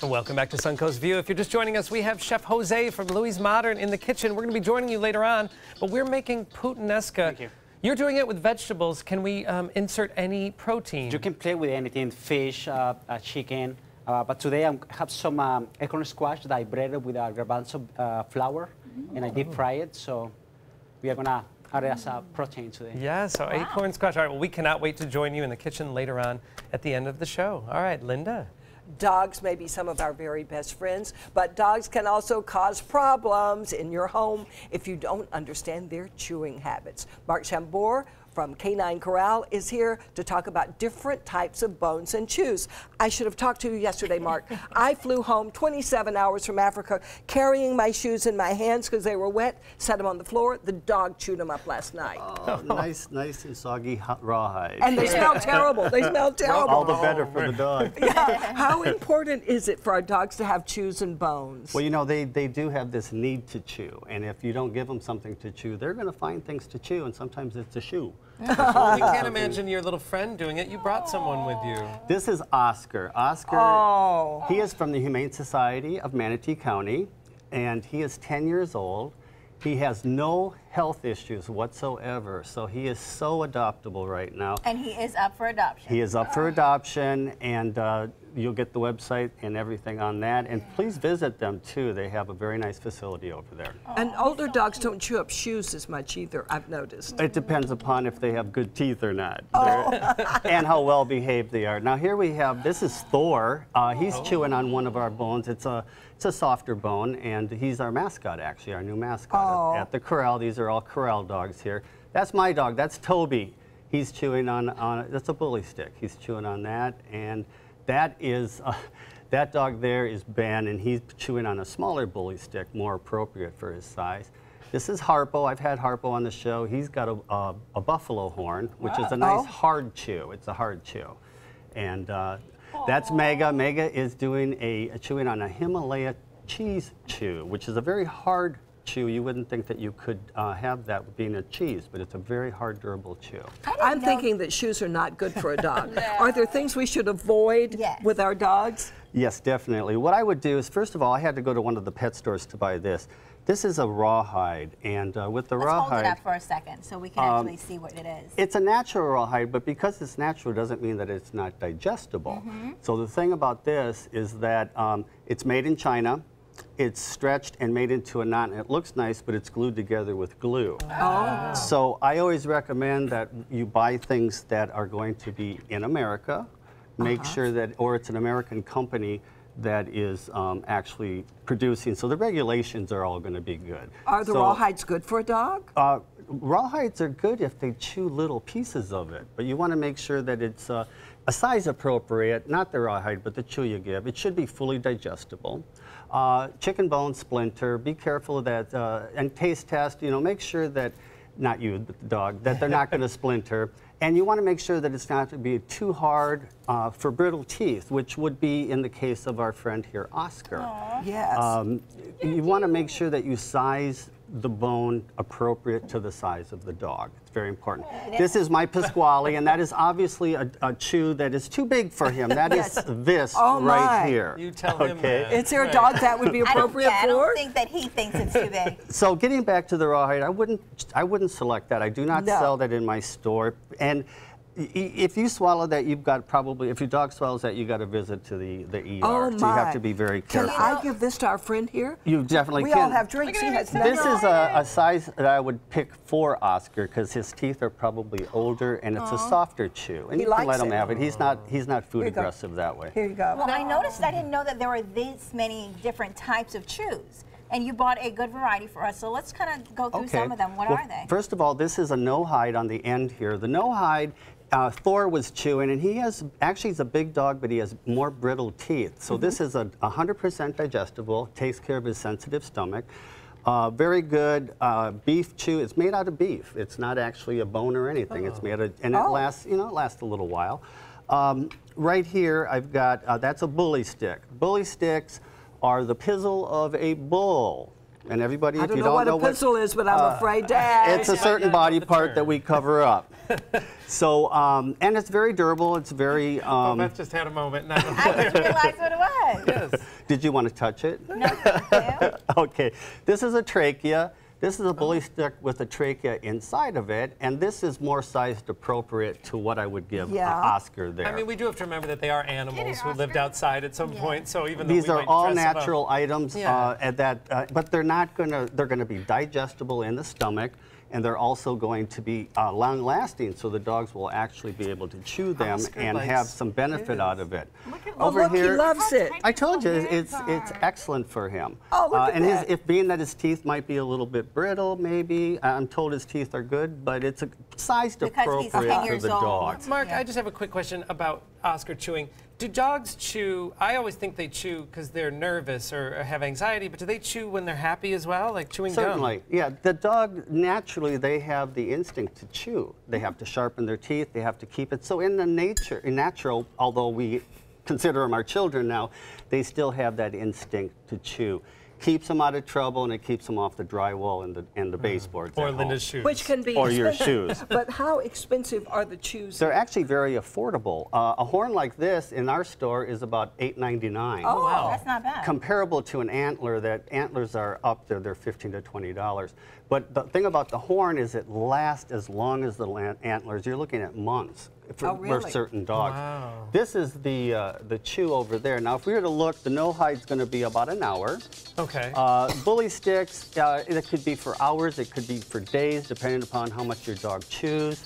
Welcome back to Suncoast View. If you're just joining us, we have Chef Jose from Louis Modern in the kitchen. We're going to be joining you later on, but we're making puttanesca. Thank you. You're doing it with vegetables. Can we insert any protein? You can play with anything, fish, chicken, but today I have some acorn squash that I breaded with garbanzo flour, and I deep fry it, so we are going to add it as a protein today. Yeah, so acorn squash. All right, well, we cannot wait to join you in the kitchen later on at the end of the show. All right, Linda. Dogs may be some of our very best friends, but dogs can also cause problems in your home if you don't understand their chewing habits. Mark Shambour from K9 Korral is here to talk about different types of bones and chews. I should have talked to you yesterday, Mark. I flew home 27 hours from Africa carrying my shoes in my hands because they were wet, set them on the floor. The dog chewed them up last night. Oh, nice and soggy rawhide. And they smell terrible. They smell terrible. All the better for the dog. Yeah. How important is it for our dogs to have chews and bones? Well, you know, they do have this need to chew, and if you don't give them something to chew, they're going to find things to chew, and sometimes it's a shoe. Well, we can't imagine your little friend doing it. You brought someone with you. This is Oscar. Oscar, he is from the Humane Society of Manatee County, and he is 10 years old. He has no health issues whatsoever, so he is so adoptable right now. And he is up for adoption. He is up for adoption, and you'll get the website and everything on that. And please visit them, too. They have a very nice facility over there. And older dogs don't chew up shoes as much either, I've noticed. It depends upon if they have good teeth or not, and how well behaved they are. Now here we have, this is Thor. He's chewing on one of our bones. It's a softer bone, and he's our mascot, actually, our new mascot at the corral. These are all corral dogs here. That's my dog. That's Toby. He's chewing on that's a bully stick. He's chewing on that, and that is that dog there is Ben, and he's chewing on a smaller bully stick, more appropriate for his size. This is Harpo. I've had Harpo on the show. He's got a buffalo horn, which is a nice hard chew. It's a hard chew, and that's Mega. Mega is doing chewing on a Himalaya cheese chew, which is a very hard chew. You wouldn't think that you could have that being a cheese, but it's a very hard, durable chew. I'm thinking that shoes are not good for a dog. No. Are there things we should avoid with our dogs? Yes, definitely. What I would do is, first of all, I had to go to one of the pet stores to buy this. This is a rawhide, and with the rawhide... Let's hold it up for a second so we can actually see what it is. It's a natural rawhide, but because it's natural doesn't mean that it's not digestible. So the thing about this is that it's made in China. It's stretched and made into a knot, and it looks nice, but it's glued together with glue. So I always recommend that you buy things that are going to be in America. Make sure that, or it's an American company that is actually producing, so the regulations are all going to be good. Are the rawhides good for a dog? Rawhides are good if they chew little pieces of it, but you want to make sure that it's a size appropriate, not the rawhide, but the chew you give. It should be fully digestible. Chicken bone splinter, be careful of that, and taste test, you know, make sure that, not you, but the dog, that they're not going to splinter. And you want to make sure that it's not to be too hard for brittle teeth, which would be in the case of our friend here, Oscar. Yes. You want to make sure that you size the bone appropriate to the size of the dog. It's very important. This is my Pasquale, and that is obviously a chew that is too big for him. That is this right here. You tell him that. Is there a dog that would be appropriate for? I don't think that he thinks it's too big. So getting back to the rawhide, I wouldn't select that. I do not sell that in my store. And if you swallow that, you've got probably, if your dog swallows that, you've got to visit to the ER. So you have to be very careful. Can I give this to our friend here? You definitely can. We all have drinks. He has this is a size that I would pick for Oscar because his teeth are probably older and it's a softer chew. And you can let him have it. He's not food aggressive that way. Here you go. Well, I noticed, I didn't know that there were this many different types of chews. And you bought a good variety for us, so let's kind of go through some of them. What are they? First of all, this is a no-hide on the end here. The no-hide, Thor was chewing, and he has, actually he's a big dog, but he has more brittle teeth. So this is 100% digestible, takes care of his sensitive stomach. Very good beef chew. It's made out of beef. It's not actually a bone or anything. It's made out of, and it lasts, you know, it lasts a little while. Right here, I've got, that's a bully stick. Bully sticks are the pizzle of a bull. And everybody, if you don't know what a pizzle is, but I'm afraid, Dad. It's a certain body part that we cover up. So, and it's very durable. It's very. Beth just had a moment. I didn't realize what it was. Yes. Did you want to touch it? No, thank you. Okay. This is a trachea. This is a bully stick with a trachea inside of it, and this is more sized appropriate to what I would give Oscar there. I mean, we do have to remember that they are animals who lived outside at some point. So even though these are all natural them items, but they're not gonna. They're gonna be digestible in the stomach, and they're also going to be long-lasting, so the dogs will actually be able to chew them and have some benefit out of it. Over here, he loves it. I told you, it's excellent for him. Oh, look at that. If being that his teeth might be a little bit brittle, maybe I'm told his teeth are good, but it's sized appropriate for the dog. Mark, I just have a quick question about Oscar chewing. Do dogs chew? I always think they chew because they're nervous or have anxiety, but do they chew when they're happy as well, like chewing gum? Certainly, yeah. The dog, naturally, they have the instinct to chew. They have to sharpen their teeth. They have to keep it. So in natural, although we consider them our children now, they still have that instinct to chew. Keeps them out of trouble, and it keeps them off the drywall and the baseboards. Or Linda's shoes. Which can be or your shoes. But how expensive are the chews? They're actually very affordable. A horn like this in our store is about $8.99. Oh, wow. That's not bad. Comparable to an antler, that antlers are up there, they're $15 to $20. But the thing about the horn is it lasts as long as the antlers. You're looking at months for certain dogs. Wow. This is the chew over there. Now, if we were to look, the no-hide's going to be about an hour. Okay. Bully sticks, it could be for hours, it could be for days, depending upon how much your dog chews.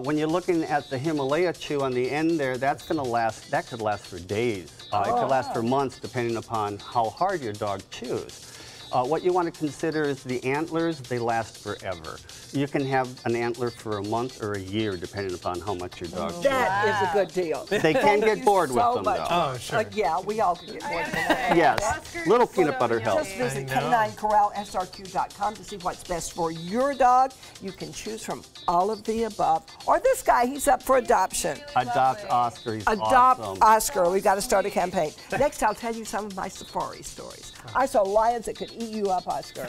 When you're looking at the Himalaya chew on the end there, that's going to last. That could last for days. It could last for months, depending upon how hard your dog chews. What you want to consider is the antlers. They last forever. You can have an antler for a month or a year, depending upon how much your dog chews. That is a good deal. They can get bored with them, though. Oh, sure. Yeah, we all can get bored with that. Yes, little peanut butter helps. Just visit K9 Korral, SRQ.com to see what's best for your dog. You can choose from all of the above. Or this guy, he's up for adoption. Adopt Oscar, he's Adopt awesome. Oscar. We've got to start a campaign. Next, I'll tell you some of my safari stories. I saw lions that could eat you up, Oscar.